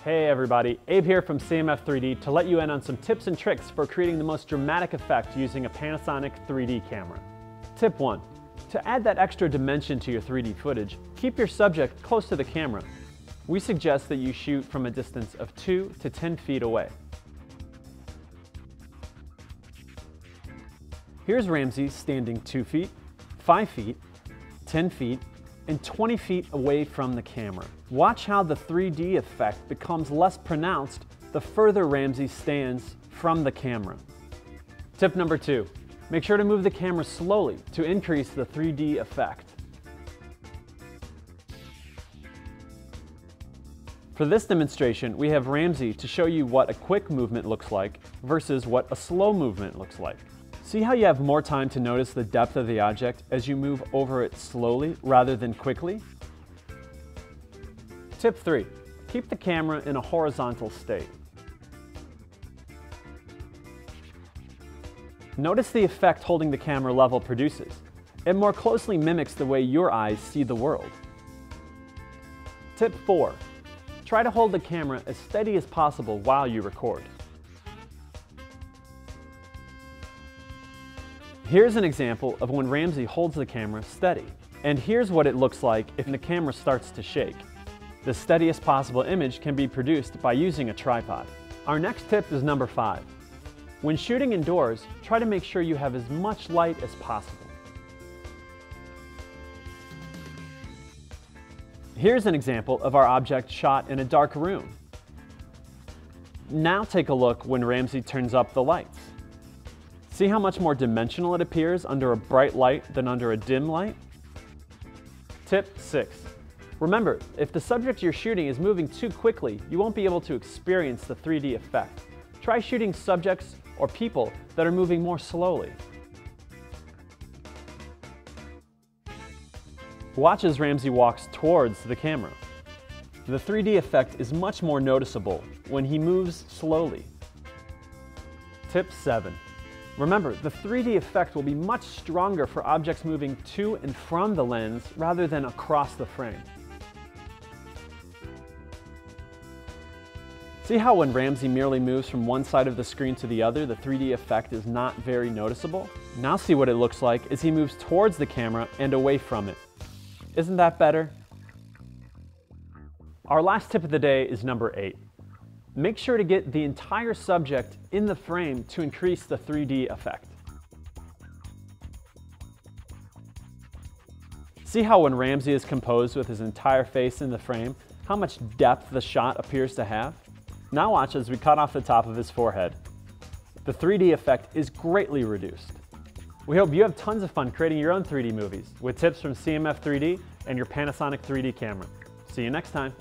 Hey everybody, Abe here from CMF 3D to let you in on some tips and tricks for creating the most dramatic effect using a Panasonic 3D camera. Tip 1. To add that extra dimension to your 3D footage, keep your subject close to the camera. We suggest that you shoot from a distance of 2 to 10 feet away. Here's Ramsey standing 2 feet, 5 feet, 10 feet, and 20 feet away from the camera. Watch how the 3D effect becomes less pronounced the further Ramsey stands from the camera. Tip number 2. Make sure to move the camera slowly to increase the 3D effect. For this demonstration, we have Ramsey to show you what a quick movement looks like versus what a slow movement looks like. See how you have more time to notice the depth of the object as you move over it slowly rather than quickly? Tip 3. Keep the camera in a horizontal state. Notice the effect holding the camera level produces. It more closely mimics the way your eyes see the world. Tip 4. Try to hold the camera as steady as possible while you record. Here's an example of when Ramsey holds the camera steady. And here's what it looks like if the camera starts to shake. The steadiest possible image can be produced by using a tripod. Our next tip is number 5. When shooting indoors, try to make sure you have as much light as possible. Here's an example of our object shot in a dark room. Now take a look when Ramsey turns up the lights. See how much more dimensional it appears under a bright light than under a dim light? Tip 6. Remember, if the subject you're shooting is moving too quickly, you won't be able to experience the 3D effect. Try shooting subjects or people that are moving more slowly. Watch as Ramsey walks towards the camera. The 3D effect is much more noticeable when he moves slowly. Tip 7. Remember, the 3D effect will be much stronger for objects moving to and from the lens rather than across the frame. See how when Ramsey merely moves from one side of the screen to the other, the 3D effect is not very noticeable? Now see what it looks like as he moves towards the camera and away from it. Isn't that better? Our last tip of the day is number 8. Make sure to get the entire subject in the frame to increase the 3D effect. See how when Ramsey is composed with his entire face in the frame, how much depth the shot appears to have? Now watch as we cut off the top of his forehead. The 3D effect is greatly reduced. We hope you have tons of fun creating your own 3D movies with tips from CMF 3D and your Panasonic 3D camera. See you next time.